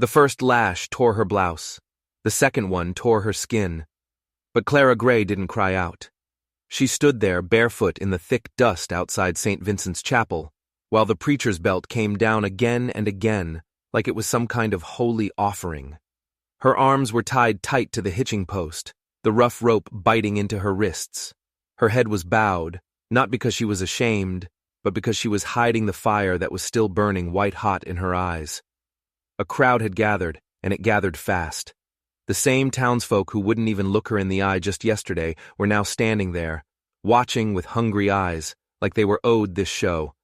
The first lash tore her blouse. The second one tore her skin. But Clara Gray didn't cry out. She stood there barefoot in the thick dust outside St. Vincent's Chapel, while the preacher's belt came down again and again, like it was some kind of holy offering. Her arms were tied tight to the hitching post, the rough rope biting into her wrists. Her head was bowed, not because she was ashamed, but because she was hiding the fire that was still burning white-hot in her eyes. A crowd had gathered, and it gathered fast. The same townsfolk who wouldn't even look her in the eye just yesterday were now standing there, watching with hungry eyes, like they were owed this show,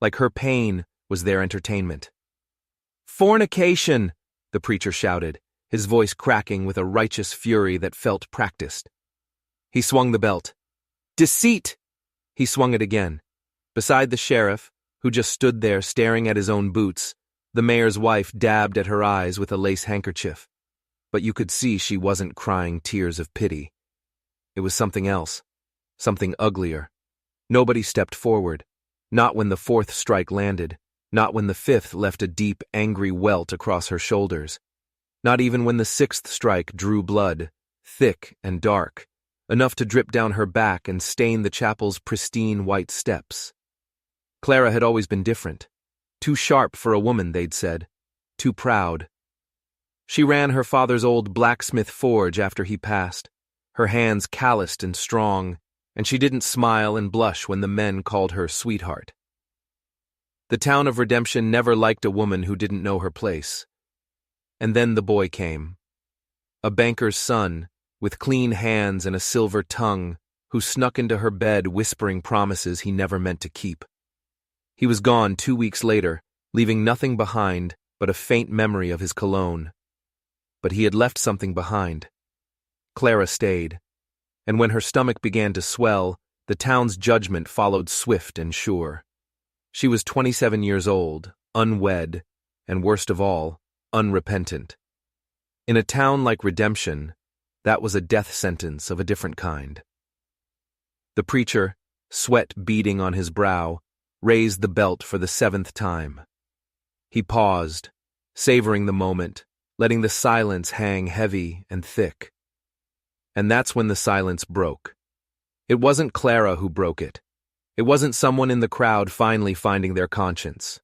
like her pain was their entertainment. "Fornication!" the preacher shouted, his voice cracking with a righteous fury that felt practiced. He swung the belt. "Deceit!" He swung it again. Beside the sheriff, who just stood there staring at his own boots, the mayor's wife dabbed at her eyes with a lace handkerchief. But you could see she wasn't crying tears of pity. It was something else, something uglier. Nobody stepped forward, not when the fourth strike landed, not when the fifth left a deep, angry welt across her shoulders, not even when the sixth strike drew blood, thick and dark, enough to drip down her back and stain the chapel's pristine white steps. Clara had always been different. Too sharp for a woman, they'd said. Too proud. She ran her father's old blacksmith forge after he passed, her hands calloused and strong, and she didn't smile and blush when the men called her sweetheart. The town of Redemption never liked a woman who didn't know her place. And then the boy came. A banker's son, with clean hands and a silver tongue, who snuck into her bed whispering promises he never meant to keep. He was gone 2 weeks later, leaving nothing behind but a faint memory of his cologne. But he had left something behind. Clara stayed, and when her stomach began to swell, the town's judgment followed swift and sure. She was 27 years old, unwed, and worst of all, unrepentant. In a town like Redemption, that was a death sentence of a different kind. The preacher, sweat beading on his brow, raised the belt for the 7th time. He paused, savoring the moment, letting the silence hang heavy and thick. And that's when the silence broke. It wasn't Clara who broke it. It wasn't someone in the crowd finally finding their conscience.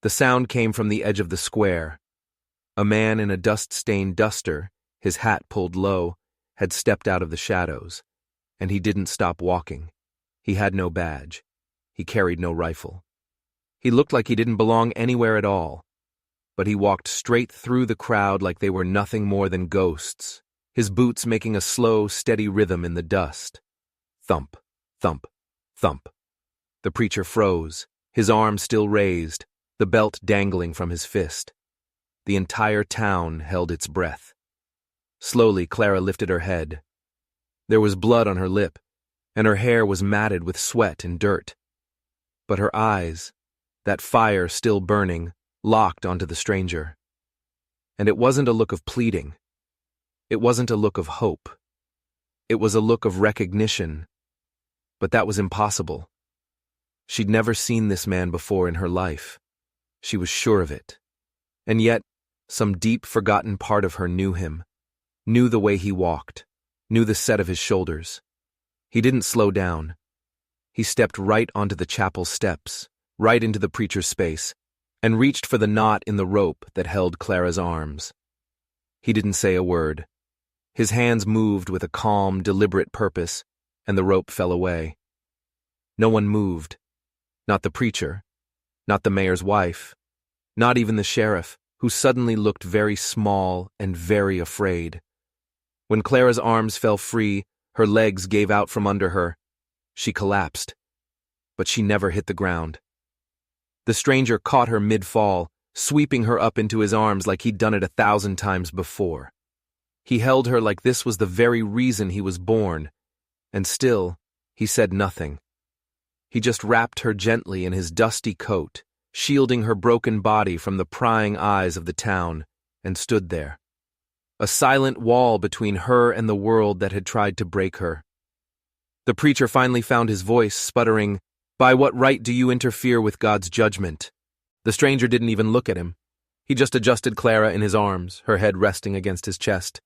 The sound came from the edge of the square. A man in a dust-stained duster, his hat pulled low, had stepped out of the shadows, and he didn't stop walking. He had no badge. He carried no rifle. He looked like he didn't belong anywhere at all, but he walked straight through the crowd like they were nothing more than ghosts, his boots making a slow, steady rhythm in the dust. Thump, thump, thump. The preacher froze, his arm still raised, the belt dangling from his fist. The entire town held its breath. Slowly, Clara lifted her head. There was blood on her lip, and her hair was matted with sweat and dirt. But her eyes, that fire still burning, locked onto the stranger. And it wasn't a look of pleading. It wasn't a look of hope. It was a look of recognition. But that was impossible. She'd never seen this man before in her life. She was sure of it. And yet, some deep, forgotten part of her knew him, knew the way he walked, knew the set of his shoulders. He didn't slow down. He stepped right onto the chapel steps, right into the preacher's space, and reached for the knot in the rope that held Clara's arms. He didn't say a word. His hands moved with a calm, deliberate purpose, and the rope fell away. No one moved. Not the preacher, not the mayor's wife, not even the sheriff, who suddenly looked very small and very afraid. When Clara's arms fell free, her legs gave out from under her. She collapsed, but she never hit the ground. The stranger caught her mid-fall, sweeping her up into his arms like he'd done it 1,000 times before. He held her like this was the very reason he was born, and still, he said nothing. He just wrapped her gently in his dusty coat, shielding her broken body from the prying eyes of the town, and stood there. A silent wall between her and the world that had tried to break her. The preacher finally found his voice, sputtering, "By what right do you interfere with God's judgment?" The stranger didn't even look at him. He just adjusted Clara in his arms, her head resting against his chest,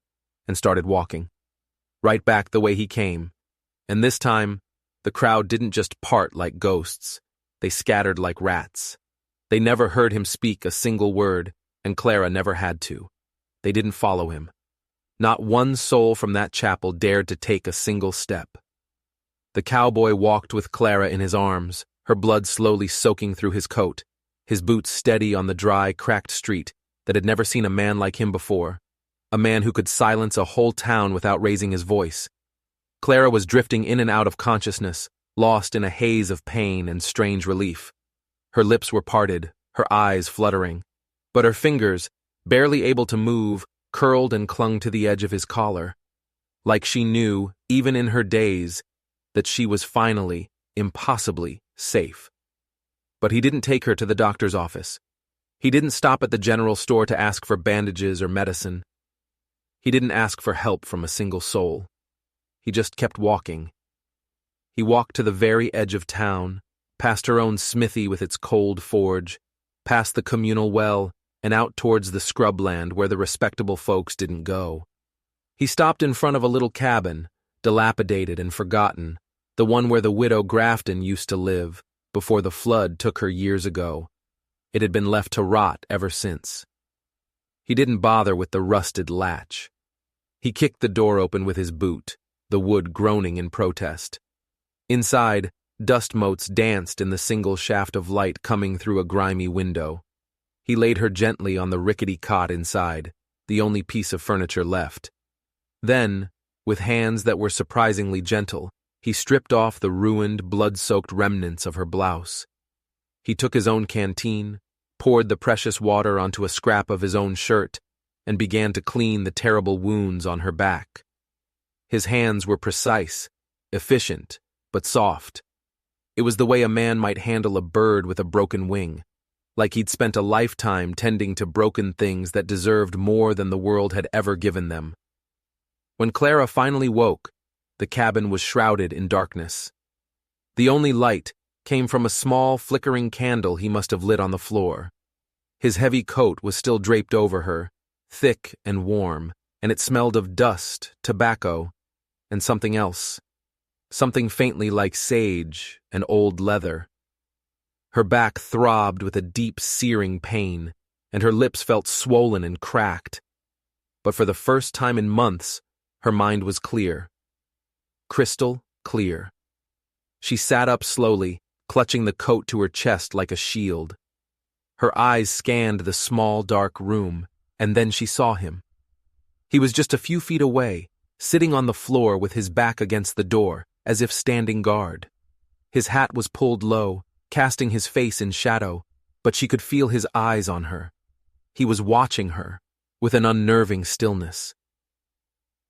and started walking. Right back the way he came. And this time, the crowd didn't just part like ghosts. They scattered like rats. They never heard him speak a single word, and Clara never had to. They didn't follow him. Not one soul from that chapel dared to take a single step. The cowboy walked with Clara in his arms, her blood slowly soaking through his coat, his boots steady on the dry, cracked street that had never seen a man like him before, a man who could silence a whole town without raising his voice. Clara was drifting in and out of consciousness, lost in a haze of pain and strange relief. Her lips were parted, her eyes fluttering, but her fingers, barely able to move, curled and clung to the edge of his collar, like she knew, even in her daze, that she was finally, impossibly, safe. But he didn't take her to the doctor's office. He didn't stop at the general store to ask for bandages or medicine. He didn't ask for help from a single soul. He just kept walking. He walked to the very edge of town, past her own smithy with its cold forge, past the communal well, and out towards the scrubland where the respectable folks didn't go. He stopped in front of a little cabin, dilapidated and forgotten, the one where the widow Grafton used to live, before the flood took her years ago. It had been left to rot ever since. He didn't bother with the rusted latch. He kicked the door open with his boot, the wood groaning in protest. Inside, dust motes danced in the single shaft of light coming through a grimy window. He laid her gently on the rickety cot inside, the only piece of furniture left. Then, with hands that were surprisingly gentle, he stripped off the ruined, blood-soaked remnants of her blouse. He took his own canteen, poured the precious water onto a scrap of his own shirt, and began to clean the terrible wounds on her back. His hands were precise, efficient, but soft. It was the way a man might handle a bird with a broken wing, like he'd spent a lifetime tending to broken things that deserved more than the world had ever given them. When Clara finally woke, the cabin was shrouded in darkness. The only light came from a small, flickering candle he must have lit on the floor. His heavy coat was still draped over her, thick and warm, and it smelled of dust, tobacco, and something else. Something faintly like sage and old leather. Her back throbbed with a deep, searing pain, and her lips felt swollen and cracked. But for the first time in months, her mind was clear. Crystal clear. She sat up slowly, clutching the coat to her chest like a shield. Her eyes scanned the small, dark room, and then she saw him. He was just a few feet away, sitting on the floor with his back against the door, as if standing guard. His hat was pulled low, casting his face in shadow, but she could feel his eyes on her. He was watching her, with an unnerving stillness.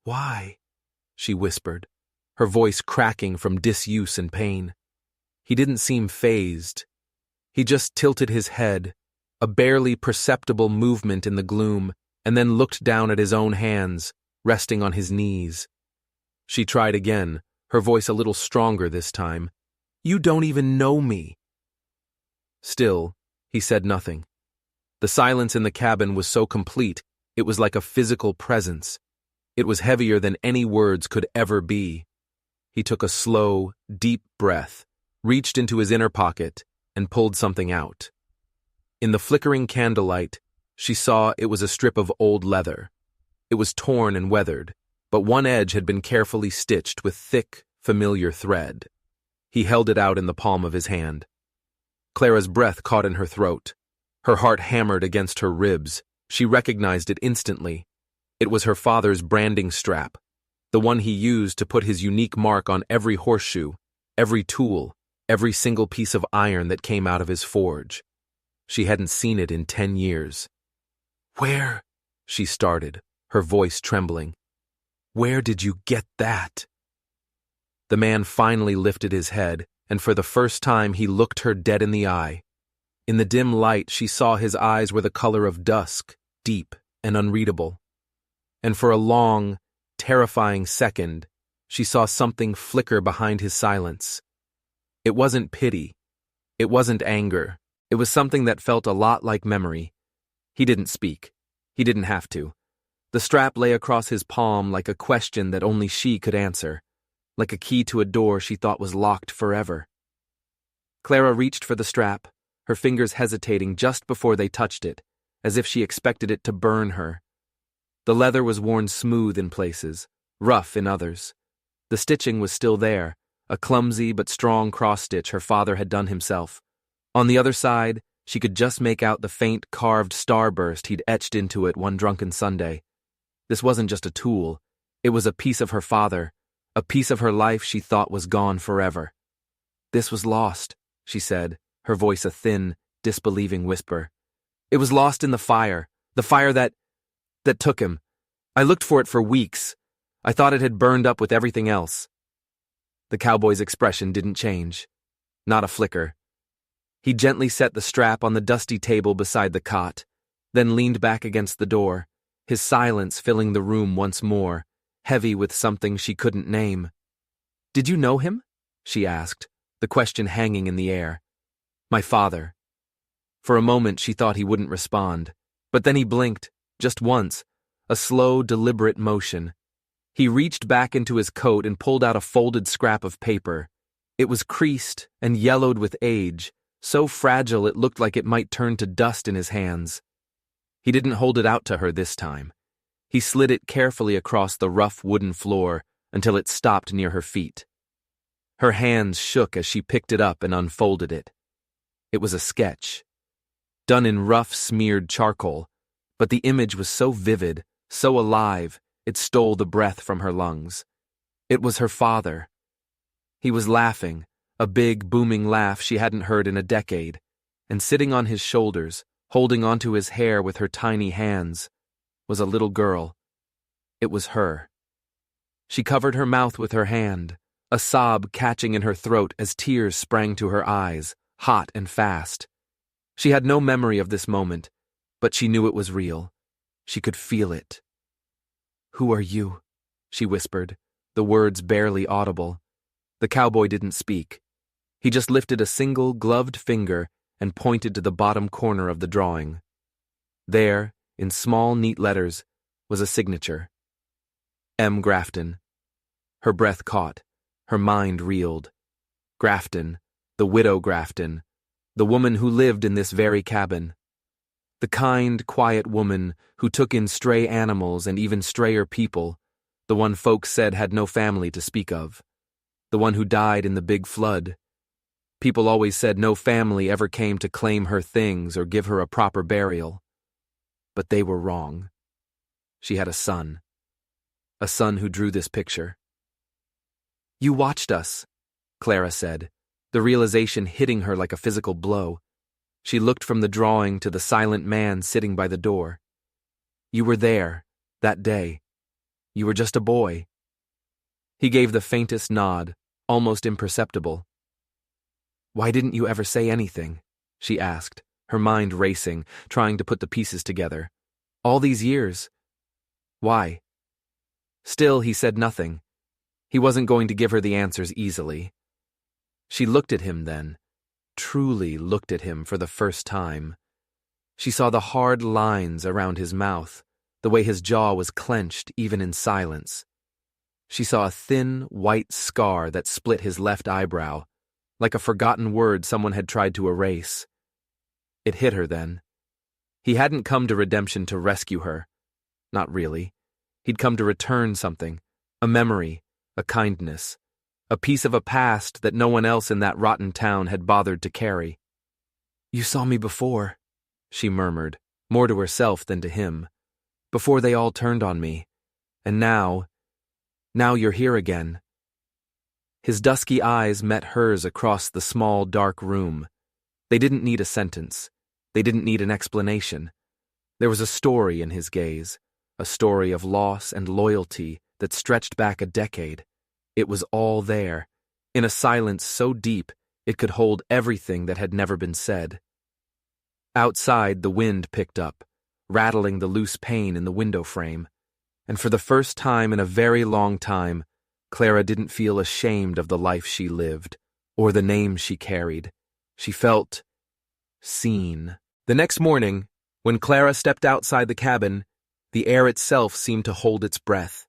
"Why?" she whispered, her voice cracking from disuse and pain. He didn't seem fazed. He just tilted his head, a barely perceptible movement in the gloom, and then looked down at his own hands, resting on his knees. She tried again, her voice a little stronger this time. "You don't even know me." Still, he said nothing. The silence in the cabin was so complete, it was like a physical presence. It was heavier than any words could ever be. He took a slow, deep breath, reached into his inner pocket, and pulled something out. In the flickering candlelight, she saw it was a strip of old leather. It was torn and weathered, but one edge had been carefully stitched with thick, familiar thread. He held it out in the palm of his hand. Clara's breath caught in her throat. Her heart hammered against her ribs. She recognized it instantly. It was her father's branding strap, the one he used to put his unique mark on every horseshoe, every tool, every single piece of iron that came out of his forge. She hadn't seen it in 10 years. "Where?" she started, her voice trembling. "Where did you get that?" The man finally lifted his head, and for the first time he looked her dead in the eye. In the dim light, she saw his eyes were the color of dusk, deep and unreadable. And for a long, terrifying second, she saw something flicker behind his silence. It wasn't pity. It wasn't anger. It was something that felt a lot like memory. He didn't speak. He didn't have to. The strap lay across his palm like a question that only she could answer, like a key to a door she thought was locked forever. Clara reached for the strap, her fingers hesitating just before they touched it, as if she expected it to burn her. The leather was worn smooth in places, rough in others. The stitching was still there, a clumsy but strong cross-stitch her father had done himself. On the other side, she could just make out the faint carved starburst he'd etched into it one drunken Sunday. This wasn't just a tool. It was a piece of her father, a piece of her life she thought was gone forever. This was lost, she said, her voice a thin, disbelieving whisper. It was lost in the fire that took him. I looked for it for weeks. I thought it had burned up with everything else. The cowboy's expression didn't change. Not a flicker. He gently set the strap on the dusty table beside the cot, then leaned back against the door, his silence filling the room once more, heavy with something she couldn't name. Did you know him? She asked, the question hanging in the air. My father. For a moment she thought he wouldn't respond, but then he blinked, just once, a slow, deliberate motion. He reached back into his coat and pulled out a folded scrap of paper. It was creased and yellowed with age, so fragile it looked like it might turn to dust in his hands. He didn't hold it out to her this time. He slid it carefully across the rough wooden floor until it stopped near her feet. Her hands shook as she picked it up and unfolded it. It was a sketch, done in rough, smeared charcoal, but the image was so vivid, so alive, it stole the breath from her lungs. It was her father. He was laughing, a big, booming laugh she hadn't heard in a decade, and sitting on his shoulders, holding onto his hair with her tiny hands, was a little girl. It was her. She covered her mouth with her hand, a sob catching in her throat as tears sprang to her eyes, hot and fast. She had no memory of this moment, but she knew it was real. She could feel it. "Who are you?" she whispered, the words barely audible. The cowboy didn't speak. He just lifted a single gloved finger and pointed to the bottom corner of the drawing. There, in small, neat letters, was a signature. M. Grafton. Her breath caught. Her mind reeled. Grafton, the widow Grafton, the woman who lived in this very cabin. The kind, quiet woman who took in stray animals and even strayer people, the one folks said had no family to speak of. The one who died in the big flood. People always said no family ever came to claim her things or give her a proper burial. But they were wrong. She had a son who drew this picture. "You watched us," Clara said, the realization hitting her like a physical blow. She looked from the drawing to the silent man sitting by the door. "You were there, that day. You were just a boy." He gave the faintest nod, almost imperceptible. "Why didn't you ever say anything?" she asked, her mind racing, trying to put the pieces together. "All these years. Why?" Still, he said nothing. He wasn't going to give her the answers easily. She looked at him then, truly looked at him for the first time. She saw the hard lines around his mouth, the way his jaw was clenched even in silence. She saw a thin, white scar that split his left eyebrow, like a forgotten word someone had tried to erase. It hit her then. He hadn't come to redemption to rescue her. Not really. He'd come to return something, a memory, a kindness, a piece of a past that no one else in that rotten town had bothered to carry. "You saw me before," she murmured, more to herself than to him, "before they all turned on me. And now you're here again." His dusky eyes met hers across the small, dark room. They didn't need a sentence. They didn't need an explanation. There was a story in his gaze, a story of loss and loyalty that stretched back a decade. It was all there, in a silence so deep it could hold everything that had never been said. Outside, the wind picked up, rattling the loose pane in the window frame, and for the first time in a very long time, Clara didn't feel ashamed of the life she lived, or the name she carried. She felt seen. The next morning, When Clara stepped outside the cabin, the air itself seemed to hold its breath.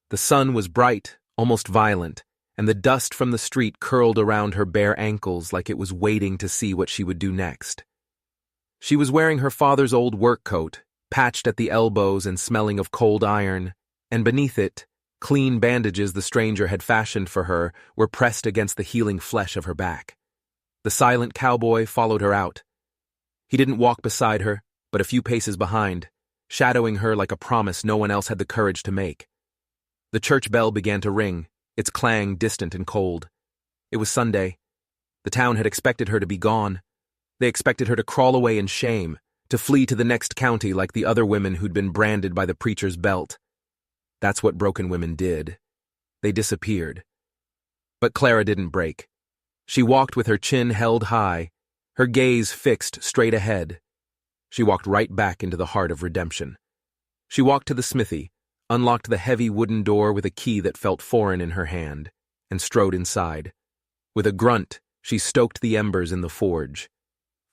The sun was bright, almost violent, and the dust from the street curled around her bare ankles like it was waiting to see what she would do next. She was wearing her father's old work coat, patched at the elbows and smelling of cold iron, and beneath it, clean bandages the stranger had fashioned for her were pressed against the healing flesh of her back. The silent cowboy followed her out. He didn't walk beside her, but a few paces behind, shadowing her like a promise no one else had the courage to make. The church bell began to ring, its clang distant and cold. It was Sunday. The town had expected her to be gone. They expected her to crawl away in shame, to flee to the next county like the other women who'd been branded by the preacher's belt. That's what broken women did. They disappeared. But Clara didn't break. She walked with her chin held high, her gaze fixed straight ahead. She walked right back into the heart of redemption. She walked to the smithy, unlocked the heavy wooden door with a key that felt foreign in her hand, and strode inside. With a grunt, she stoked the embers in the forge.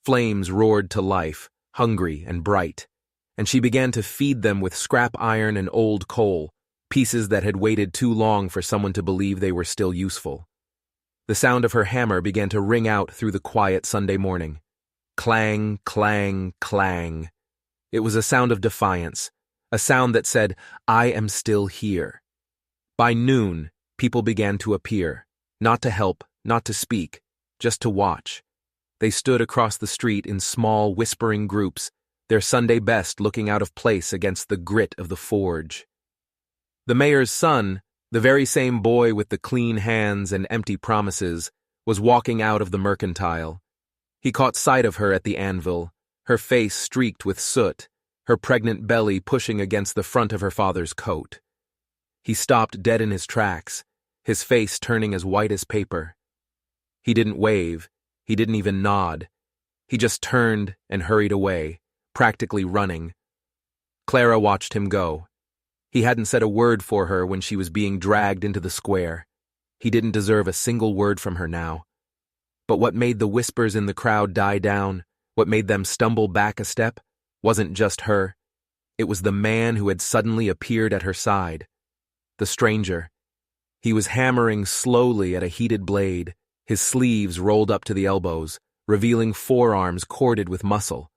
Flames roared to life, hungry and bright, and she began to feed them with scrap iron and old coal, pieces that had waited too long for someone to believe they were still useful. The sound of her hammer began to ring out through the quiet Sunday morning. Clang, clang, clang. It was a sound of defiance, a sound that said, "I am still here." By noon, people began to appear, not to help, not to speak, just to watch. They stood across the street in small, whispering groups, their Sunday best looking out of place against the grit of the forge. The mayor's son, the very same boy with the clean hands and empty promises, was walking out of the mercantile. He caught sight of her at the anvil, her face streaked with soot, her pregnant belly pushing against the front of her father's coat. He stopped dead in his tracks, his face turning as white as paper. He didn't wave, he didn't even nod. He just turned and hurried away, practically running. Clara watched him go. He hadn't said a word for her when she was being dragged into the square. He didn't deserve a single word from her now. But what made the whispers in the crowd die down, what made them stumble back a step, wasn't just her. It was the man who had suddenly appeared at her side. The stranger. He was hammering slowly at a heated blade, his sleeves rolled up to the elbows, revealing forearms corded with muscle.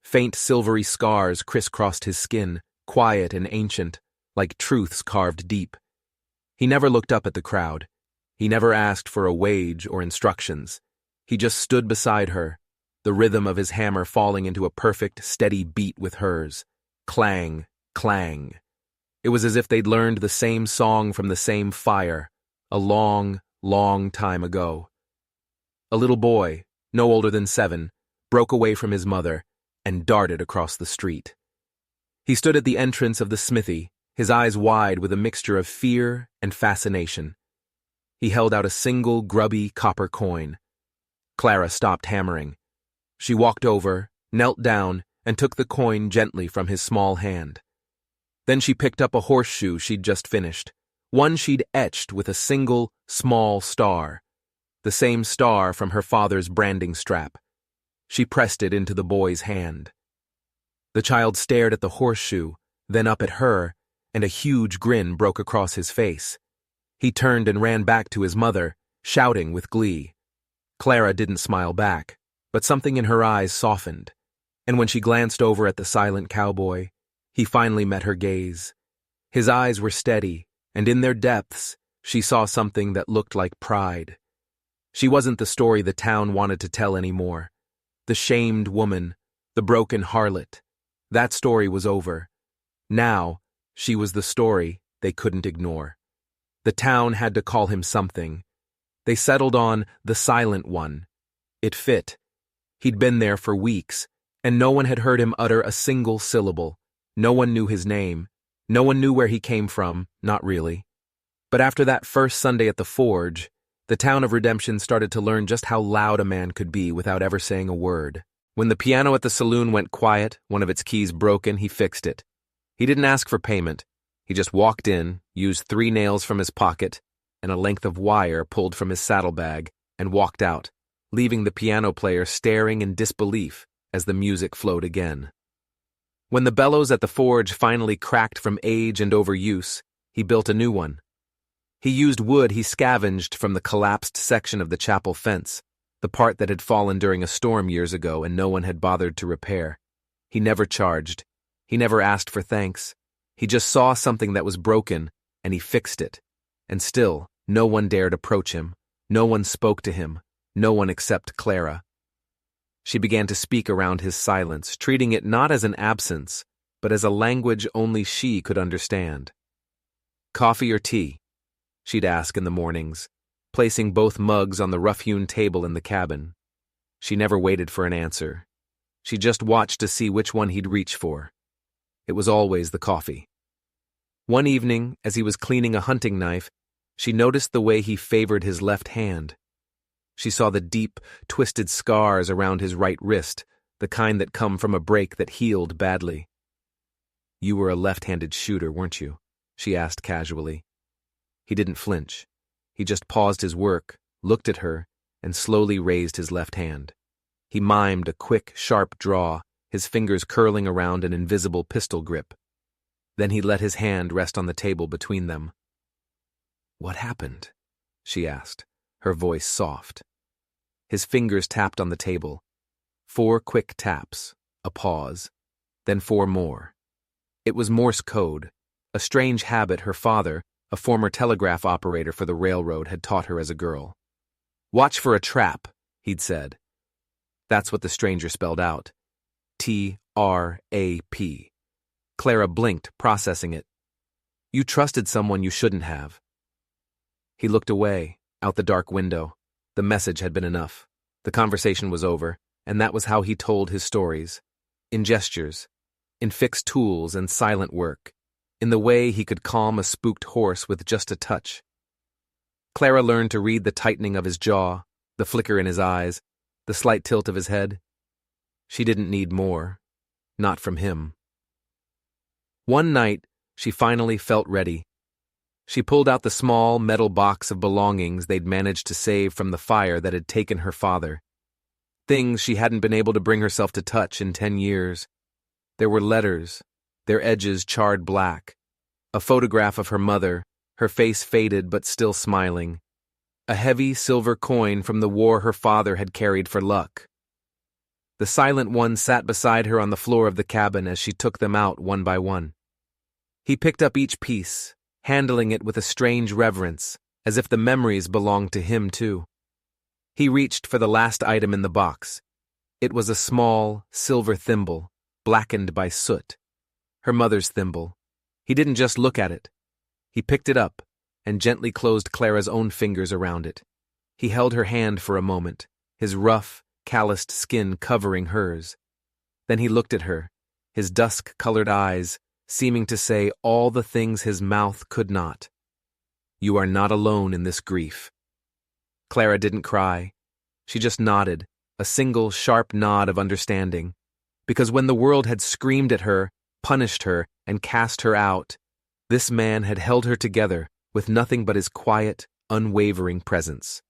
Faint silvery scars crisscrossed his skin, quiet and ancient, like truths carved deep. He never looked up at the crowd. He never asked for a wage or instructions. He just stood beside her, the rhythm of his hammer falling into a perfect, steady beat with hers. Clang, clang. It was as if they'd learned the same song from the same fire, a long, long time ago. A little boy, no older than 7, broke away from his mother and darted across the street. He stood at the entrance of the smithy, his eyes wide with a mixture of fear and fascination. He held out a single grubby copper coin. Clara stopped hammering. She walked over, knelt down, and took the coin gently from his small hand. Then she picked up a horseshoe she'd just finished, one she'd etched with a single, small star, the same star from her father's branding strap. She pressed it into the boy's hand. The child stared at the horseshoe, then up at her, and a huge grin broke across his face. He turned and ran back to his mother, shouting with glee. Clara didn't smile back, but something in her eyes softened, and when she glanced over at the silent cowboy, he finally met her gaze. His eyes were steady, and in their depths, she saw something that looked like pride. She wasn't the story the town wanted to tell anymore. The shamed woman, the broken harlot. That story was over. Now, she was the story they couldn't ignore. The town had to call him something. They settled on the silent one. It fit. He'd been there for weeks, and no one had heard him utter a single syllable. No one knew his name. No one knew where he came from, not really. But after that first Sunday at the forge, the town of Redemption started to learn just how loud a man could be without ever saying a word. When the piano at the saloon went quiet, one of its keys broken, he fixed it. He didn't ask for payment. He just walked in, used 3 nails from his pocket and a length of wire pulled from his saddlebag, and walked out, leaving the piano player staring in disbelief as the music flowed again. When the bellows at the forge finally cracked from age and overuse, he built a new one. He used wood he scavenged from the collapsed section of the chapel fence, the part that had fallen during a storm years ago and no one had bothered to repair. He never charged. He never asked for thanks. He just saw something that was broken, and he fixed it. And still, no one dared approach him. No one spoke to him. No one except Clara. She began to speak around his silence, treating it not as an absence, but as a language only she could understand. "Coffee or tea?" she'd ask in the mornings, placing both mugs on the rough-hewn table in the cabin. She never waited for an answer. She just watched to see which one he'd reach for. It was always the coffee. One evening, as he was cleaning a hunting knife, she noticed the way he favored his left hand. She saw the deep, twisted scars around his right wrist, the kind that come from a break that healed badly. "You were a left-handed shooter, weren't you?" she asked casually. He didn't flinch. He just paused his work, looked at her, and slowly raised his left hand. He mimed a quick, sharp draw, his fingers curling around an invisible pistol grip. Then he let his hand rest on the table between them. "What happened?" she asked, her voice soft. His fingers tapped on the table. 4 quick taps, a pause, then 4 more. It was Morse code, a strange habit her father, a former telegraph operator for the railroad, had taught her as a girl. "Watch for a trap," he'd said. That's what the stranger spelled out. T-R-A-P. Clara blinked, processing it. "You trusted someone you shouldn't have." He looked away, out the dark window. The message had been enough. The conversation was over, and that was how he told his stories. In gestures, in fixed tools and silent work, in the way he could calm a spooked horse with just a touch. Clara learned to read the tightening of his jaw, the flicker in his eyes, the slight tilt of his head. She didn't need more. Not from him. One night, she finally felt ready. She pulled out the small metal box of belongings they'd managed to save from the fire that had taken her father. Things she hadn't been able to bring herself to touch in 10 years. There were letters, their edges charred black, a photograph of her mother, her face faded but still smiling, a heavy silver coin from the war her father had carried for luck. The silent one sat beside her on the floor of the cabin as she took them out one by one. He picked up each piece, handling it with a strange reverence, as if the memories belonged to him too. He reached for the last item in the box. It was a small, silver thimble, blackened by soot. Her mother's thimble. He didn't just look at it. He picked it up and gently closed Clara's own fingers around it. He held her hand for a moment, his rough, calloused skin covering hers. Then he looked at her, his dusk-colored eyes seeming to say all the things his mouth could not. "You are not alone in this grief." Clara didn't cry. She just nodded, a single sharp nod of understanding. Because when the world had screamed at her, punished her, and cast her out, this man had held her together with nothing but his quiet, unwavering presence.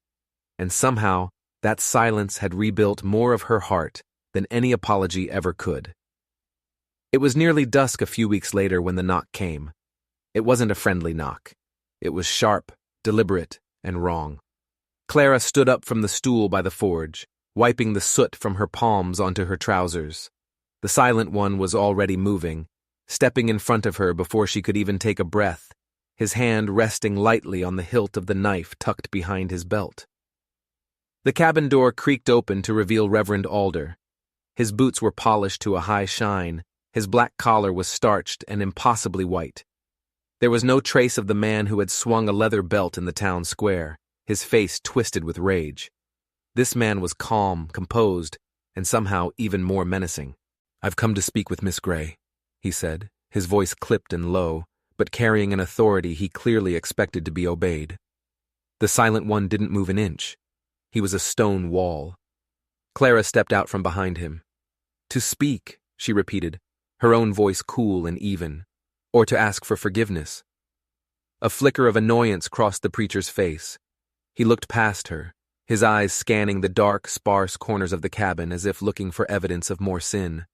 And somehow, that silence had rebuilt more of her heart than any apology ever could. It was nearly dusk a few weeks later when the knock came. It wasn't a friendly knock. It was sharp, deliberate, and wrong. Clara stood up from the stool by the forge, wiping the soot from her palms onto her trousers. The silent one was already moving, stepping in front of her before she could even take a breath, his hand resting lightly on the hilt of the knife tucked behind his belt. The cabin door creaked open to reveal Reverend Alder. His boots were polished to a high shine, his black collar was starched and impossibly white. There was no trace of the man who had swung a leather belt in the town square, his face twisted with rage. This man was calm, composed, and somehow even more menacing. "I've come to speak with Miss Gray," he said, his voice clipped and low, but carrying an authority he clearly expected to be obeyed. The silent one didn't move an inch. He was a stone wall. Clara stepped out from behind him. "To speak," she repeated, her own voice cool and even, "or to ask for forgiveness." A flicker of annoyance crossed the preacher's face. He looked past her, his eyes scanning the dark, sparse corners of the cabin as if looking for evidence of more sin.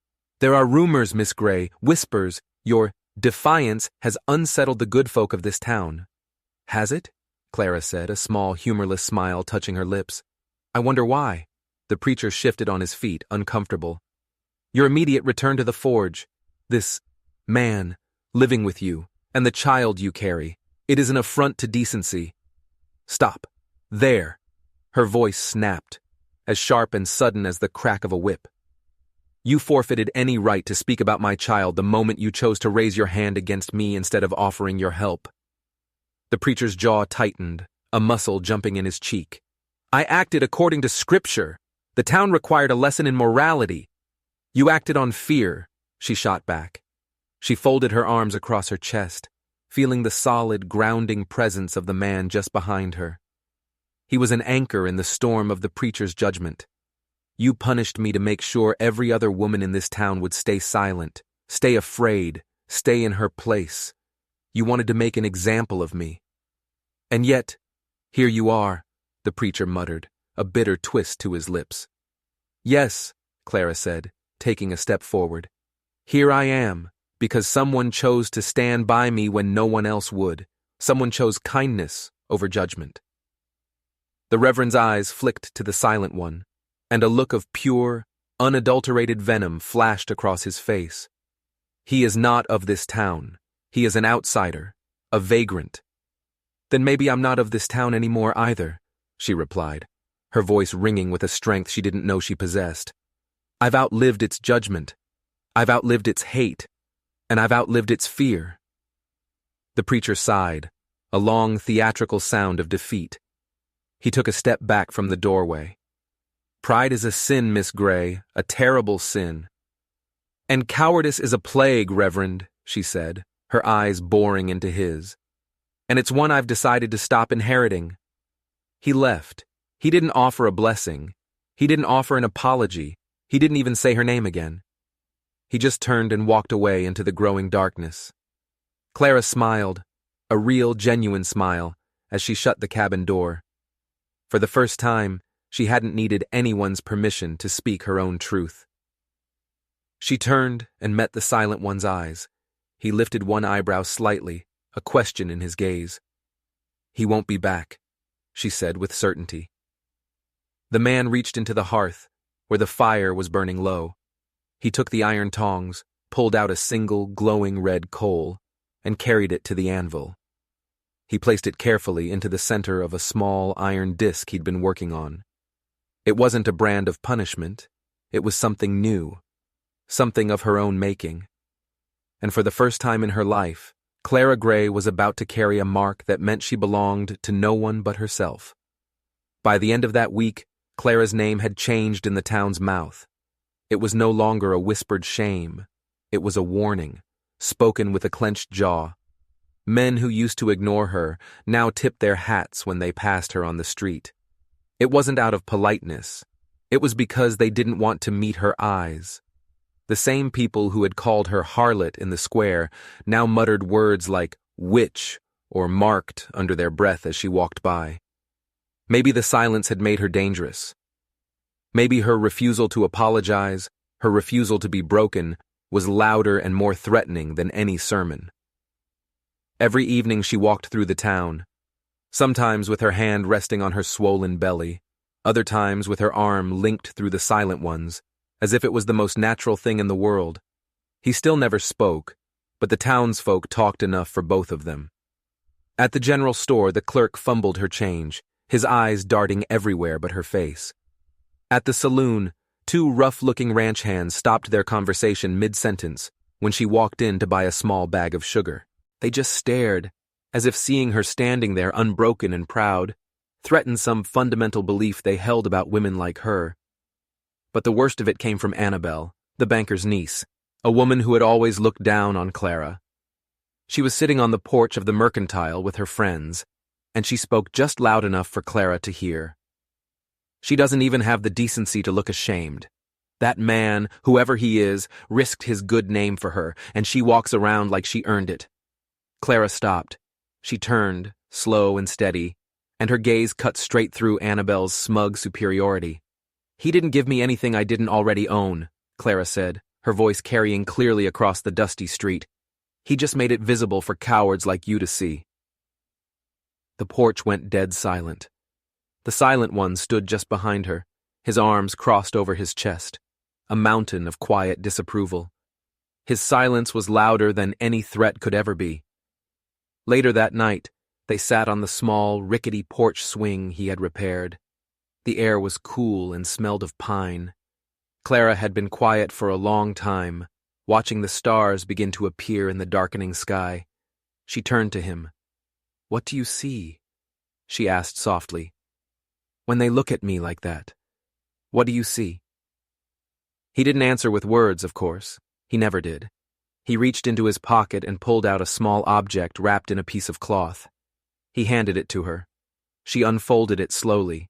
There are rumors, Miss Gray, whispers. Your defiance has unsettled the good folk of this town. Has it? Clara said, a small, humorless smile touching her lips. I wonder why. The preacher shifted on his feet, uncomfortable. Your immediate return to the forge. This man living with you, and the child you carry. It is an affront to decency. Stop. There. Her voice snapped, as sharp and sudden as the crack of a whip. You forfeited any right to speak about my child the moment you chose to raise your hand against me instead of offering your help. The preacher's jaw tightened, a muscle jumping in his cheek. I acted according to Scripture. The town required a lesson in morality. You acted on fear, she shot back. She folded her arms across her chest, feeling the solid, grounding presence of the man just behind her. He was an anchor in the storm of the preacher's judgment. You punished me to make sure every other woman in this town would stay silent, stay afraid, stay in her place. You wanted to make an example of me. And yet, here you are, the preacher muttered, a bitter twist to his lips. Yes, Clara said, taking a step forward. Here I am, because someone chose to stand by me when no one else would. Someone chose kindness over judgment. The Reverend's eyes flicked to the silent one, and a look of pure, unadulterated venom flashed across his face. He is not of this town. He is an outsider, a vagrant. Then maybe I'm not of this town anymore either, she replied, her voice ringing with a strength she didn't know she possessed. I've outlived its judgment. I've outlived its hate. And I've outlived its fear. The preacher sighed, a long theatrical sound of defeat. He took a step back from the doorway. Pride is a sin, Miss Gray, a terrible sin. And cowardice is a plague, Reverend, she said, her eyes boring into his. And it's one I've decided to stop inheriting. He left. He didn't offer a blessing. He didn't offer an apology. He didn't even say her name again. He just turned and walked away into the growing darkness. Clara smiled, a real, genuine smile, as she shut the cabin door. For the first time, she hadn't needed anyone's permission to speak her own truth. She turned and met the silent one's eyes. He lifted one eyebrow slightly, a question in his gaze. He won't be back, she said with certainty. The man reached into the hearth, where the fire was burning low. He took the iron tongs, pulled out a single glowing red coal, and carried it to the anvil. He placed it carefully into the center of a small iron disc he'd been working on. It wasn't a brand of punishment. It was something new, something of her own making. And for the first time in her life, Clara Gray was about to carry a mark that meant she belonged to no one but herself. By the end of that week, Clara's name had changed in the town's mouth. It was no longer a whispered shame. It was a warning, spoken with a clenched jaw. Men who used to ignore her now tipped their hats when they passed her on the street. It wasn't out of politeness. It was because they didn't want to meet her eyes. The same people who had called her harlot in the square now muttered words like witch or marked under their breath as she walked by. Maybe the silence had made her dangerous. Maybe her refusal to apologize, her refusal to be broken, was louder and more threatening than any sermon. Every evening she walked through the town, sometimes with her hand resting on her swollen belly, other times with her arm linked through the silent one's, as if it was the most natural thing in the world. He still never spoke, but the townsfolk talked enough for both of them. At the general store, the clerk fumbled her change, his eyes darting everywhere but her face. At the saloon, two rough-looking ranch hands stopped their conversation mid-sentence when she walked in to buy a small bag of sugar. They just stared, as if seeing her standing there unbroken and proud threatened some fundamental belief they held about women like her. But the worst of it came from Annabelle, the banker's niece, a woman who had always looked down on Clara. She was sitting on the porch of the Mercantile with her friends, and she spoke just loud enough for Clara to hear. She doesn't even have the decency to look ashamed. That man, whoever he is, risked his good name for her, and she walks around like she earned it. Clara stopped. She turned, slow and steady, and her gaze cut straight through Annabelle's smug superiority. He didn't give me anything I didn't already own, Clara said, her voice carrying clearly across the dusty street. "He just made it visible for cowards like you to see." The porch went dead silent. The silent one stood just behind her, his arms crossed over his chest, a mountain of quiet disapproval. His silence was louder than any threat could ever be. Later that night, they sat on the small, rickety porch swing he had repaired. The air was cool and smelled of pine. Clara had been quiet for a long time, watching the stars begin to appear in the darkening sky. She turned to him. "What do you see?" she asked softly. "When they look at me like that, what do you see?" He didn't answer with words, of course. He never did. He reached into his pocket and pulled out a small object wrapped in a piece of cloth. He handed it to her. She unfolded it slowly.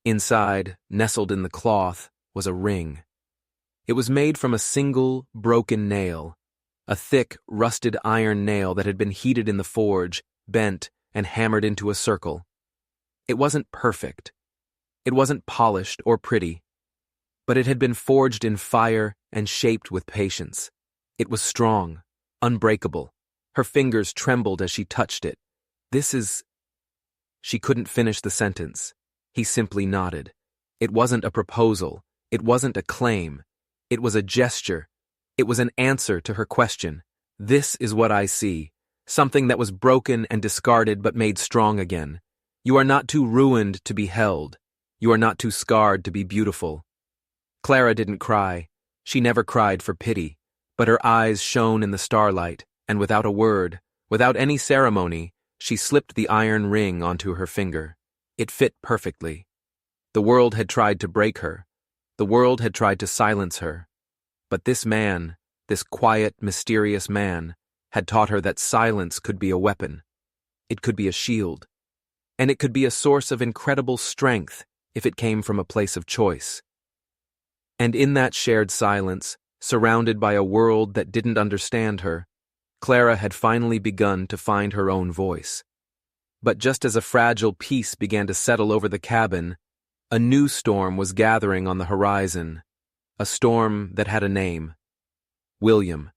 Inside, nestled in the cloth, was a ring. It was made from a single, broken nail, a thick, rusted iron nail that had been heated in the forge, bent, and hammered into a circle. It wasn't perfect. It wasn't polished or pretty, but it had been forged in fire and shaped with patience. It was strong, unbreakable. Her fingers trembled as she touched it. "This is—" She couldn't finish the sentence. He simply nodded. It wasn't a proposal. It wasn't a claim. It was a gesture. It was an answer to her question. "This is what I see. Something that was broken and discarded but made strong again. You are not too ruined to be held. You are not too scarred to be beautiful." Clara didn't cry. She never cried for pity, but her eyes shone in the starlight, and without a word, without any ceremony, she slipped the iron ring onto her finger. It fit perfectly. The world had tried to break her. The world had tried to silence her. But this man, this quiet, mysterious man, had taught her that silence could be a weapon. It could be a shield. And it could be a source of incredible strength if it came from a place of choice. And in that shared silence, surrounded by a world that didn't understand her, Clara had finally begun to find her own voice. But just as a fragile peace began to settle over the cabin, a new storm was gathering on the horizon, a storm that had a name. William,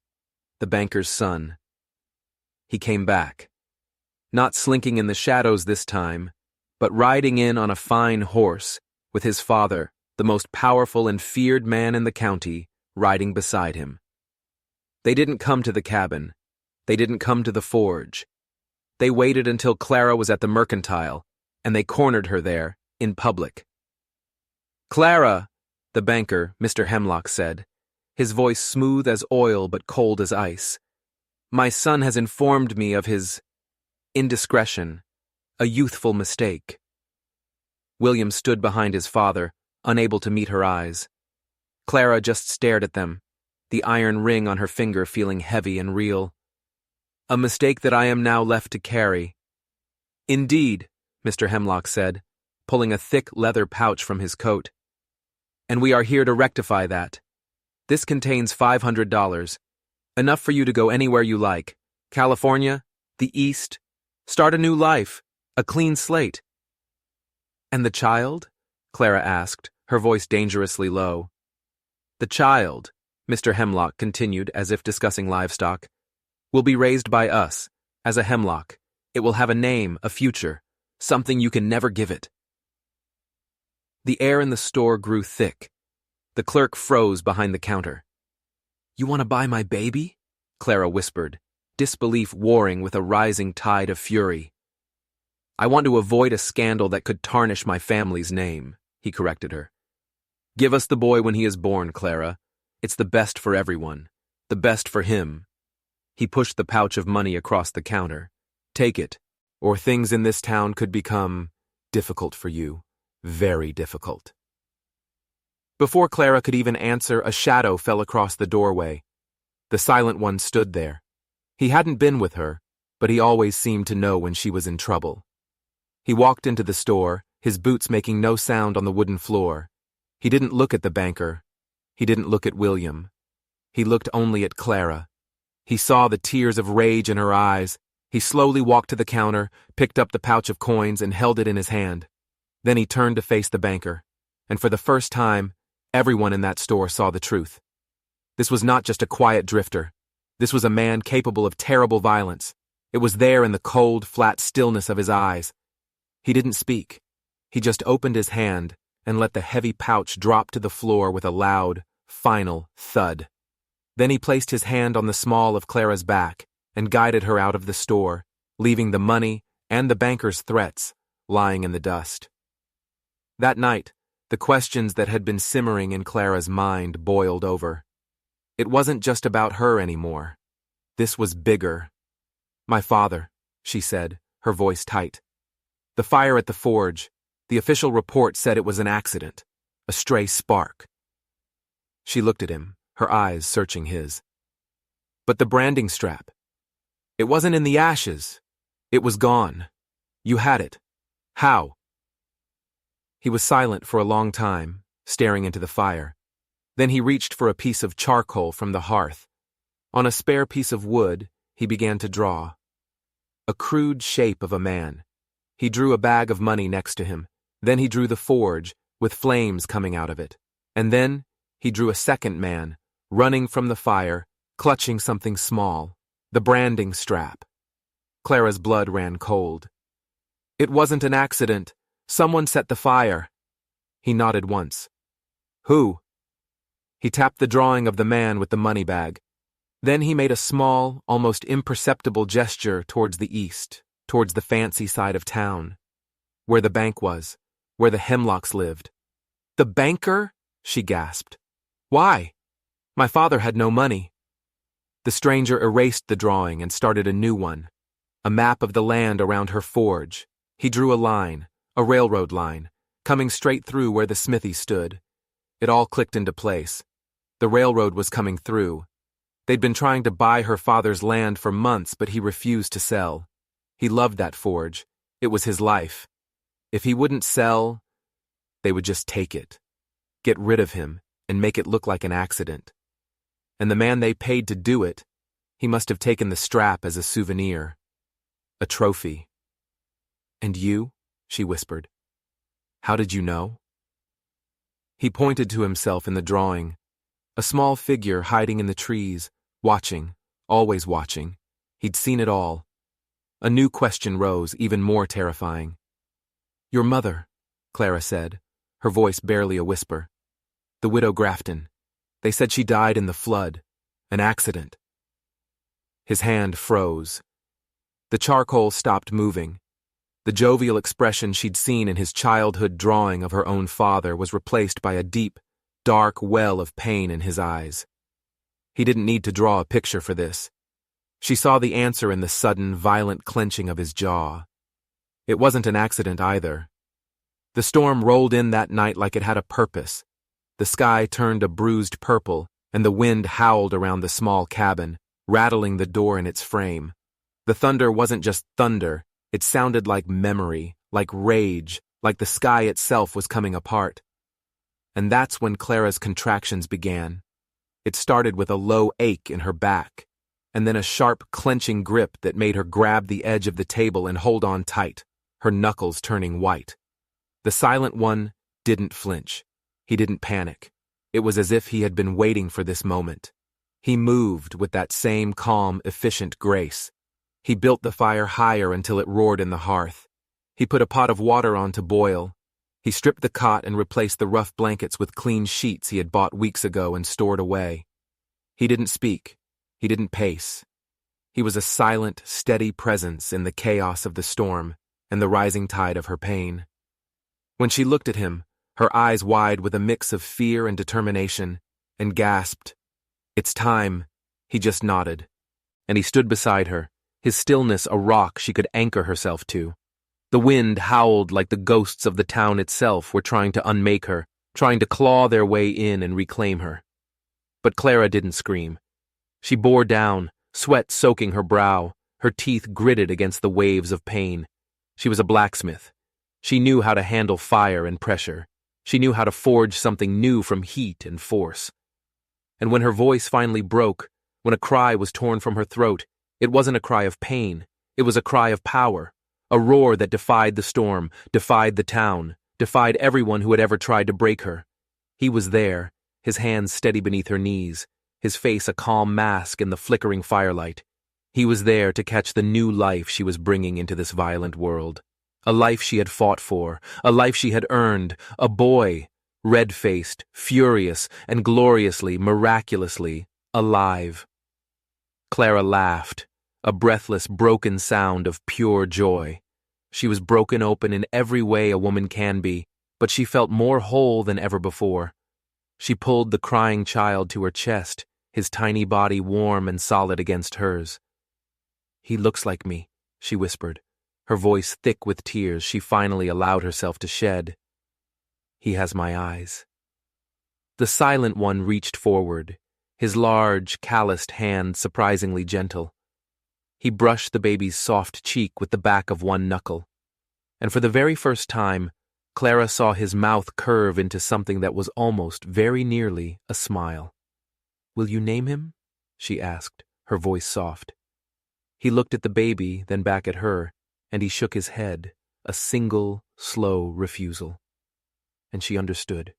the banker's son. He came back. Not slinking in the shadows this time, but riding in on a fine horse, with his father, the most powerful and feared man in the county, riding beside him. They didn't come to the cabin. They didn't come to the forge. They waited until Clara was at the mercantile, and they cornered her there, in public. "Clara," the banker, Mr. Hemlock, said, his voice smooth as oil but cold as ice. "My son has informed me of his indiscretion, a youthful mistake." William stood behind his father, unable to meet her eyes. Clara just stared at them, the iron ring on her finger feeling heavy and real. "A mistake that I am now left to carry." "Indeed," Mr. Hemlock said, pulling a thick leather pouch from his coat. "And we are here to rectify that. This contains $500, enough for you to go anywhere you like. California, the East, start a new life, a clean slate." "And the child?" Clara asked, her voice dangerously low. "The child," Mr. Hemlock continued as if discussing livestock, "will be raised by us, as a Hemlock. It will have a name, a future, something you can never give it." The air in the store grew thick. The clerk froze behind the counter. "You want to buy my baby?" Clara whispered, disbelief warring with a rising tide of fury. "I want to avoid a scandal that could tarnish my family's name," he corrected her. "Give us the boy when he is born, Clara. It's the best for everyone. The best for him." He pushed the pouch of money across the counter. "Take it, or things in this town could become difficult for you. Very difficult." Before Clara could even answer, a shadow fell across the doorway. The silent one stood there. He hadn't been with her, but he always seemed to know when she was in trouble. He walked into the store, his boots making no sound on the wooden floor. He didn't look at the banker. He didn't look at William. He looked only at Clara. He saw the tears of rage in her eyes. He slowly walked to the counter, picked up the pouch of coins, and held it in his hand. Then he turned to face the banker, and for the first time, everyone in that store saw the truth. This was not just a quiet drifter. This was a man capable of terrible violence. It was there in the cold, flat stillness of his eyes. He didn't speak. He just opened his hand and let the heavy pouch drop to the floor with a loud, final thud. Then he placed his hand on the small of Clara's back and guided her out of the store, leaving the money and the banker's threats lying in the dust. That night, the questions that had been simmering in Clara's mind boiled over. It wasn't just about her anymore. This was bigger. "My father," she said, her voice tight. "The fire at the forge, the official report said it was an accident, a stray spark." She looked at him, her eyes searching his. "But the branding strap. It wasn't in the ashes. It was gone. You had it. How?" He was silent for a long time, staring into the fire. Then he reached for a piece of charcoal from the hearth. On a spare piece of wood, he began to draw. A crude shape of a man. He drew a bag of money next to him. Then he drew the forge, with flames coming out of it. And then he drew a second man, running from the fire, clutching something small, the branding strap. Clara's blood ran cold. "It wasn't an accident. Someone set the fire." He nodded once. "Who?" He tapped the drawing of the man with the money bag. Then he made a small, almost imperceptible gesture towards the east, towards the fancy side of town, where the bank was, where the Hemlocks lived. "The banker?" she gasped. "Why? My father had no money." The stranger erased the drawing and started a new one, a map of the land around her forge. He drew a line, a railroad line, coming straight through where the smithy stood. It all clicked into place. The railroad was coming through. They'd been trying to buy her father's land for months, but he refused to sell. He loved that forge. It was his life. If he wouldn't sell, they would just take it, get rid of him, and make it look like an accident. And the man they paid to do it, he must have taken the strap as a souvenir, a trophy. "And you?" she whispered. "How did you know?" He pointed to himself in the drawing, a small figure hiding in the trees, watching, always watching. He'd seen it all. A new question rose, even more terrifying. "Your mother," Clara said, her voice barely a whisper. "The widow Grafton. They said she died in the flood. An accident." His hand froze. The charcoal stopped moving. The jovial expression she'd seen in his childhood drawing of her own father was replaced by a deep, dark well of pain in his eyes. He didn't need to draw a picture for this. She saw the answer in the sudden, violent clenching of his jaw. It wasn't an accident either. The storm rolled in that night like it had a purpose. The sky turned a bruised purple, and the wind howled around the small cabin, rattling the door in its frame. The thunder wasn't just thunder, it sounded like memory, like rage, like the sky itself was coming apart. And that's when Clara's contractions began. It started with a low ache in her back, and then a sharp clenching grip that made her grab the edge of the table and hold on tight, her knuckles turning white. The silent one didn't flinch. He didn't panic. It was as if he had been waiting for this moment. He moved with that same calm, efficient grace. He built the fire higher until it roared in the hearth. He put a pot of water on to boil. He stripped the cot and replaced the rough blankets with clean sheets he had bought weeks ago and stored away. He didn't speak. He didn't pace. He was a silent, steady presence in the chaos of the storm and the rising tide of her pain. When she looked at him, her eyes wide with a mix of fear and determination, and gasped, "It's time," he just nodded. And he stood beside her, his stillness a rock she could anchor herself to. The wind howled like the ghosts of the town itself were trying to unmake her, trying to claw their way in and reclaim her. But Clara didn't scream. She bore down, sweat soaking her brow, her teeth gritted against the waves of pain. She was a blacksmith. She knew how to handle fire and pressure. She knew how to forge something new from heat and force. And when her voice finally broke, when a cry was torn from her throat, it wasn't a cry of pain. It was a cry of power. A roar that defied the storm, defied the town, defied everyone who had ever tried to break her. He was there, his hands steady beneath her knees, his face a calm mask in the flickering firelight. He was there to catch the new life she was bringing into this violent world. A life she had fought for, a life she had earned, a boy, red-faced, furious, and gloriously, miraculously alive. Clara laughed, a breathless, broken sound of pure joy. She was broken open in every way a woman can be, but she felt more whole than ever before. She pulled the crying child to her chest, his tiny body warm and solid against hers. "He looks like me," she whispered, her voice thick with tears she finally allowed herself to shed. "He has my eyes." The silent one reached forward, his large, calloused hand surprisingly gentle. He brushed the baby's soft cheek with the back of one knuckle, and for the very first time, Clara saw his mouth curve into something that was almost very nearly a smile. "Will you name him?" she asked, her voice soft. He looked at the baby, then back at her, and he shook his head, a single, slow refusal. And she understood.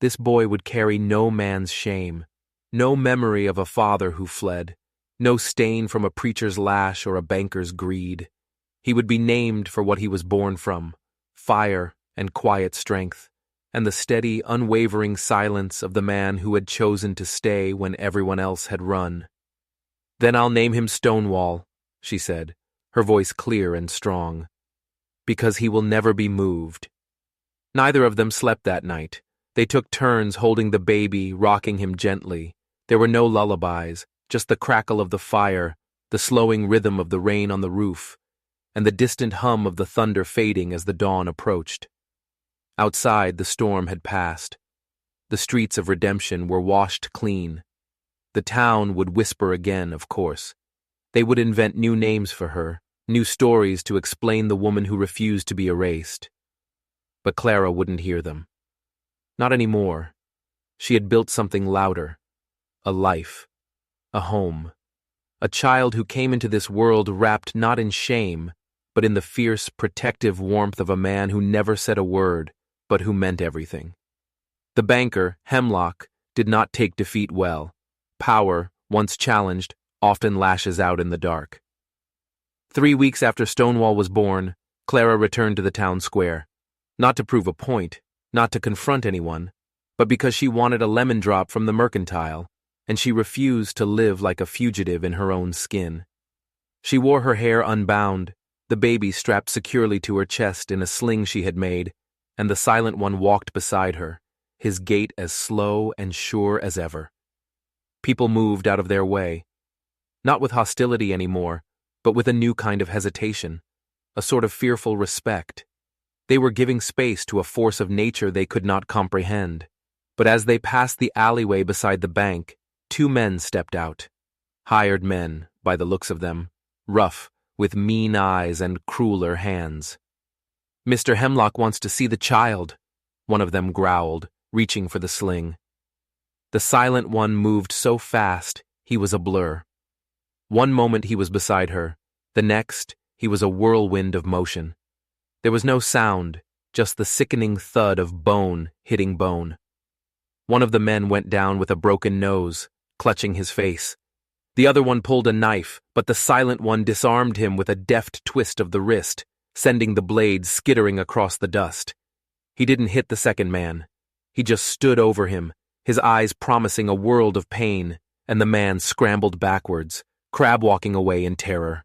This boy would carry no man's shame, no memory of a father who fled, no stain from a preacher's lash or a banker's greed. He would be named for what he was born from, fire and quiet strength, and the steady, unwavering silence of the man who had chosen to stay when everyone else had run. "Then I'll name him Stonewall," she said, her voice clear and strong, "because he will never be moved." Neither of them slept that night. They took turns holding the baby, rocking him gently. There were no lullabies, just the crackle of the fire, the slowing rhythm of the rain on the roof, and the distant hum of the thunder fading as the dawn approached. Outside, the storm had passed. The streets of Redemption were washed clean. The town would whisper again, of course. They would invent new names for her, new stories to explain the woman who refused to be erased. But Clara wouldn't hear them. Not anymore. She had built something louder. A life. A home. A child who came into this world wrapped not in shame, but in the fierce, protective warmth of a man who never said a word, but who meant everything. The banker, Hemlock, did not take defeat well. Power, once challenged, often lashes out in the dark. 3 weeks after Stonewall was born, Clara returned to the town square. Not to prove a point, not to confront anyone, but because she wanted a lemon drop from the mercantile, and she refused to live like a fugitive in her own skin. She wore her hair unbound, the baby strapped securely to her chest in a sling she had made, and the silent one walked beside her, his gait as slow and sure as ever. People moved out of their way, not with hostility anymore, but with a new kind of hesitation, a sort of fearful respect. They were giving space to a force of nature they could not comprehend. But as they passed the alleyway beside the bank, 2 men stepped out. Hired men, by the looks of them, rough, with mean eyes and crueler hands. "Mr. Hemlock wants to see the child," one of them growled, reaching for the sling. The silent one moved so fast, he was a blur. One moment he was beside her, the next, he was a whirlwind of motion. There was no sound, just the sickening thud of bone hitting bone. One of the men went down with a broken nose, clutching his face. The other one pulled a knife, but the silent one disarmed him with a deft twist of the wrist, sending the blade skittering across the dust. He didn't hit the second man. He just stood over him, his eyes promising a world of pain, and the man scrambled backwards, crab-walking away in terror.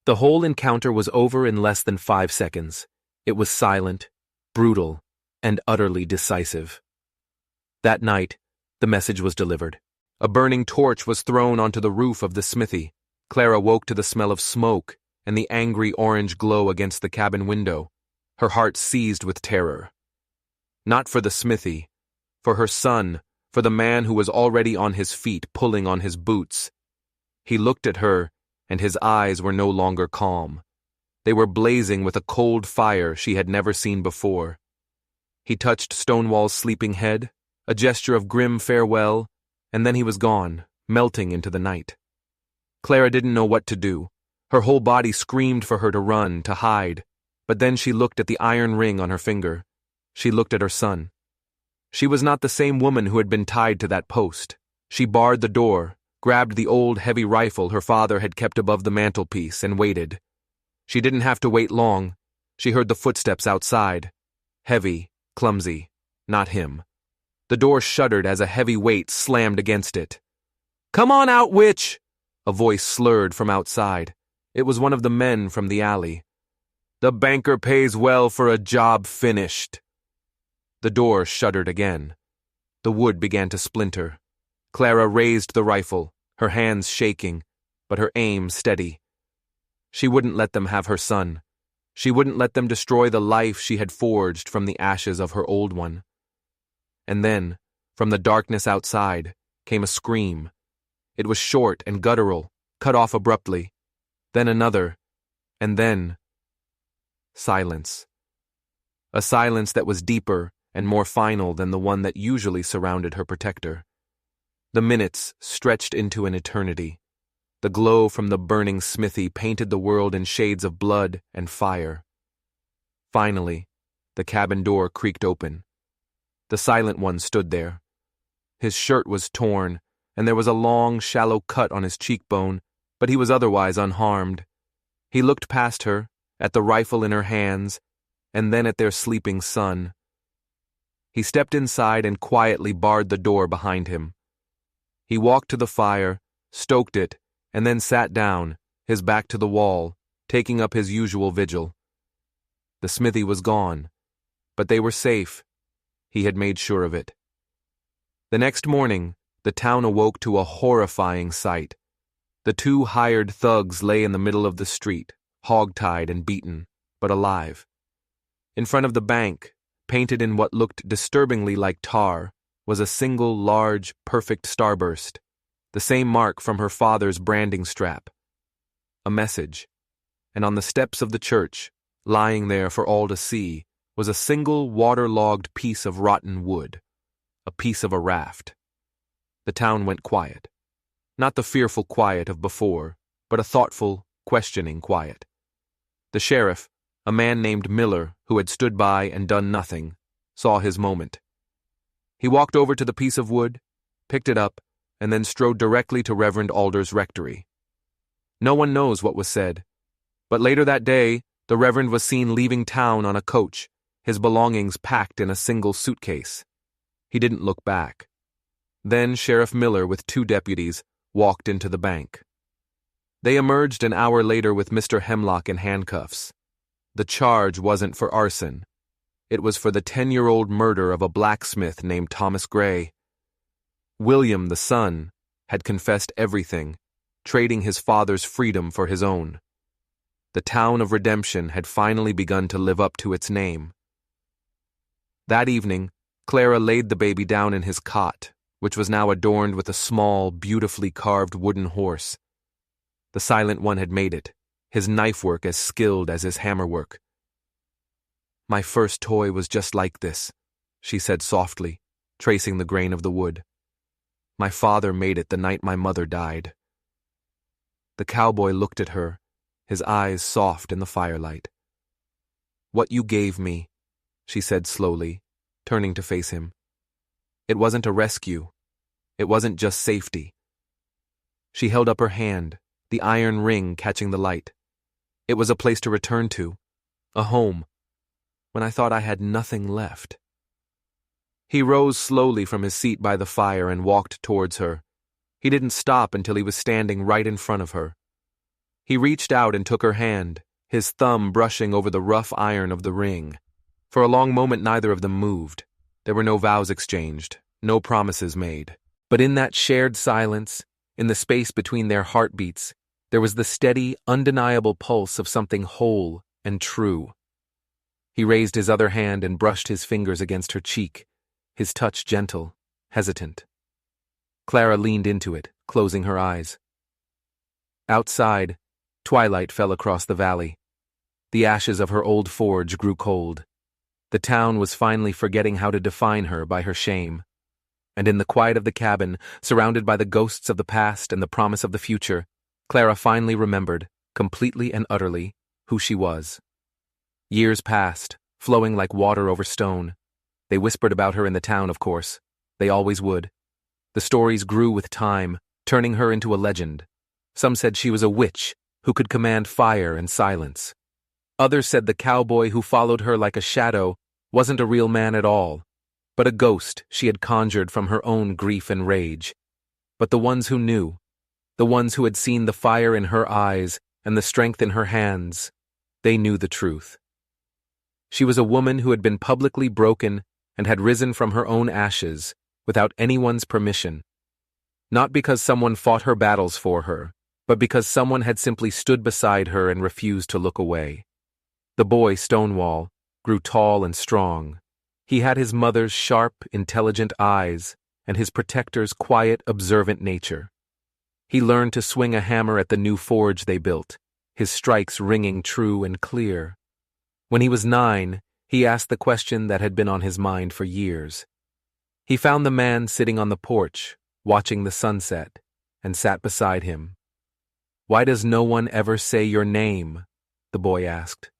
The whole encounter was over in less than 5 seconds. It was silent, brutal, and utterly decisive. That night, the message was delivered. A burning torch was thrown onto the roof of the smithy. Clara woke to the smell of smoke and the angry orange glow against the cabin window, her heart seized with terror. Not for the smithy, for her son, for the man who was already on his feet pulling on his boots. He looked at her, and his eyes were no longer calm. They were blazing with a cold fire she had never seen before. He touched Stonewall's sleeping head, a gesture of grim farewell, and then he was gone, melting into the night. Clara didn't know what to do. Her whole body screamed for her to run, to hide, but then she looked at the iron ring on her finger. She looked at her son. She was not the same woman who had been tied to that post. She barred the door, grabbed the old heavy rifle her father had kept above the mantelpiece, and waited. She didn't have to wait long. She heard the footsteps outside. Heavy, clumsy, not him. The door shuddered as a heavy weight slammed against it. "Come on out, witch!" A voice slurred from outside. It was one of the men from the alley. "The banker pays well for a job finished." The door shuddered again. The wood began to splinter. Clara raised the rifle, her hands shaking, but her aim steady. She wouldn't let them have her son. She wouldn't let them destroy the life she had forged from the ashes of her old one. And then, from the darkness outside, came a scream. It was short and guttural, cut off abruptly. Then another, and then silence. A silence that was deeper and more final than the one that usually surrounded her protector. The minutes stretched into an eternity. The glow from the burning smithy painted the world in shades of blood and fire. Finally, the cabin door creaked open. The silent one stood there. His shirt was torn, and there was a long, shallow cut on his cheekbone, but he was otherwise unharmed. He looked past her, at the rifle in her hands, and then at their sleeping son. He stepped inside and quietly barred the door behind him. He walked to the fire, stoked it, and then sat down, his back to the wall, taking up his usual vigil. The smithy was gone, but they were safe. He had made sure of it. The next morning, the town awoke to a horrifying sight. The two hired thugs lay in the middle of the street, hog-tied and beaten, but alive. In front of the bank, painted in what looked disturbingly like tar, was a single large, perfect starburst, the same mark from her father's branding strap. A message. And on the steps of the church, lying there for all to see, was a single waterlogged piece of rotten wood, a piece of a raft. The town went quiet. Not the fearful quiet of before, but a thoughtful, questioning quiet. The sheriff, a man named Miller, who had stood by and done nothing, saw his moment. He walked over to the piece of wood, picked it up, and then strode directly to Reverend Alder's rectory. No one knows what was said, but later that day, the Reverend was seen leaving town on a coach, his belongings packed in a single suitcase. He didn't look back. Then Sheriff Miller, with 2 deputies, walked into the bank. They emerged an hour later with Mr. Hemlock in handcuffs. The charge wasn't for arson. It was for the 10-year-old murder of a blacksmith named Thomas Gray. William, the son, had confessed everything, trading his father's freedom for his own. The town of Redemption had finally begun to live up to its name. That evening, Clara laid the baby down in his cot, which was now adorned with a small, beautifully carved wooden horse. The Silent One had made it, his knife work as skilled as his hammer work. "My first toy was just like this," she said softly, tracing the grain of the wood. "My father made it the night my mother died." The cowboy looked at her, his eyes soft in the firelight. "What you gave me," she said slowly, turning to face him. "It wasn't a rescue. It wasn't just safety." She held up her hand, the iron ring catching the light. "It was a place to return to, a home, when I thought I had nothing left." He rose slowly from his seat by the fire and walked towards her. He didn't stop until he was standing right in front of her. He reached out and took her hand, his thumb brushing over the rough iron of the ring. For a long moment neither of them moved. There were no vows exchanged, no promises made. But in that shared silence, in the space between their heartbeats, there was the steady, undeniable pulse of something whole and true. He raised his other hand and brushed his fingers against her cheek, his touch gentle, hesitant. Clara leaned into it, closing her eyes. Outside, twilight fell across the valley. The ashes of her old forge grew cold. The town was finally forgetting how to define her by her shame. And in the quiet of the cabin, surrounded by the ghosts of the past and the promise of the future, Clara finally remembered, completely and utterly, who she was. Years passed, flowing like water over stone. They whispered about her in the town, of course. They always would. The stories grew with time, turning her into a legend. Some said she was a witch who could command fire and silence. Others said the cowboy who followed her like a shadow wasn't a real man at all, but a ghost she had conjured from her own grief and rage. But the ones who knew, the ones who had seen the fire in her eyes and the strength in her hands, they knew the truth. She was a woman who had been publicly broken and had risen from her own ashes without anyone's permission. Not because someone fought her battles for her, but because someone had simply stood beside her and refused to look away. The boy, Stonewall, grew tall and strong. He had his mother's sharp, intelligent eyes and his protector's quiet, observant nature. He learned to swing a hammer at the new forge they built, his strikes ringing true and clear. When he was 9, he asked the question that had been on his mind for years. He found the man sitting on the porch, watching the sunset, and sat beside him. "Why does no one ever say your name?" the boy asked.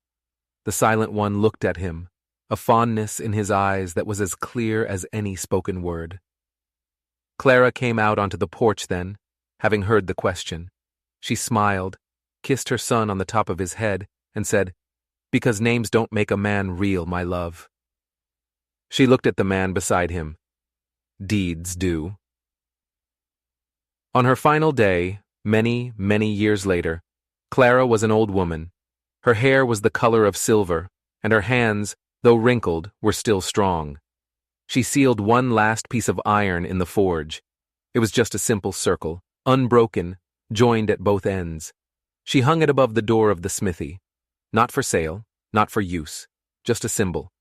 The silent one looked at him, a fondness in his eyes that was as clear as any spoken word. Clara came out onto the porch then, having heard the question. She smiled, kissed her son on the top of his head, and said, "Because names don't make a man real, my love." She looked at the man beside him. "Deeds do." On her final day, many, many years later, Clara was an old woman. Her hair was the color of silver, and her hands, though wrinkled, were still strong. She sealed one last piece of iron in the forge. It was just a simple circle, unbroken, joined at both ends. She hung it above the door of the smithy. Not for sale, not for use, just a symbol.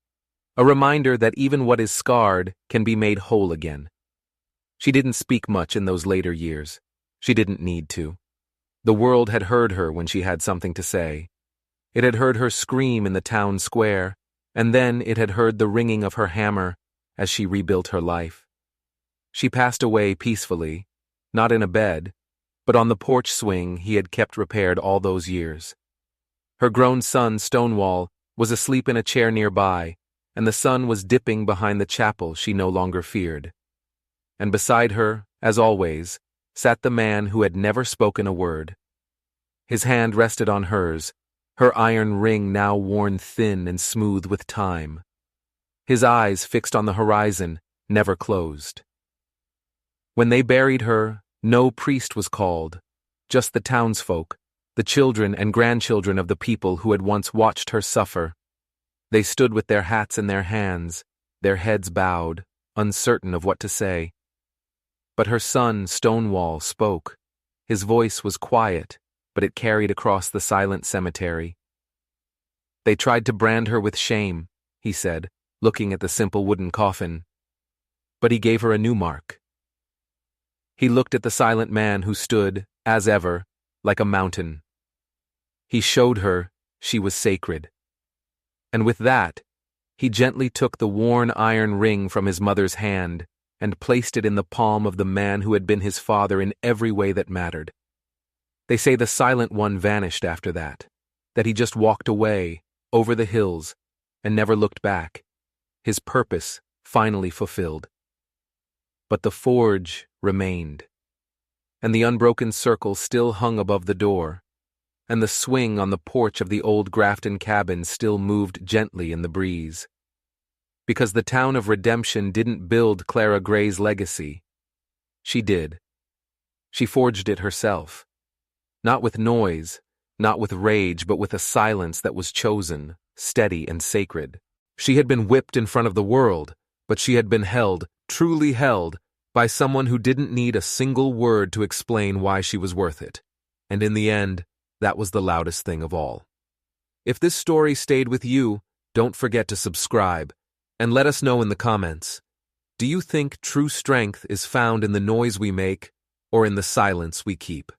A reminder that even what is scarred can be made whole again. She didn't speak much in those later years. She didn't need to. The world had heard her when she had something to say. It had heard her scream in the town square, and then it had heard the ringing of her hammer as she rebuilt her life. She passed away peacefully, not in a bed, but on the porch swing he had kept repaired all those years. Her grown son, Stonewall, was asleep in a chair nearby, and the sun was dipping behind the chapel she no longer feared. And beside her, as always, sat the man who had never spoken a word. His hand rested on hers, her iron ring now worn thin and smooth with time. His eyes fixed on the horizon, never closed. When they buried her, no priest was called, just the townsfolk, the children and grandchildren of the people who had once watched her suffer. They stood with their hats in their hands, their heads bowed, uncertain of what to say. But her son, Stonewall, spoke. His voice was quiet, but it carried across the silent cemetery. "They tried to brand her with shame," he said, looking at the simple wooden coffin. But he gave her a new mark. He looked at the silent man who stood, as ever, like a mountain. He showed her she was sacred. And with that, he gently took the worn iron ring from his mother's hand and placed it in the palm of the man who had been his father in every way that mattered. They say the silent one vanished after that he just walked away, over the hills, and never looked back, his purpose finally fulfilled. But the forge remained, and the unbroken circle still hung above the door, and the swing on the porch of the old Grafton cabin still moved gently in the breeze. Because the town of Redemption didn't build Clara Gray's legacy. She did. She forged it herself. Not with noise, not with rage, but with a silence that was chosen, steady and sacred. She had been whipped in front of the world, but she had been held, truly held, by someone who didn't need a single word to explain why she was worth it. And in the end, that was the loudest thing of all. If this story stayed with you, don't forget to subscribe, and let us know in the comments. Do you think true strength is found in the noise we make, or in the silence we keep?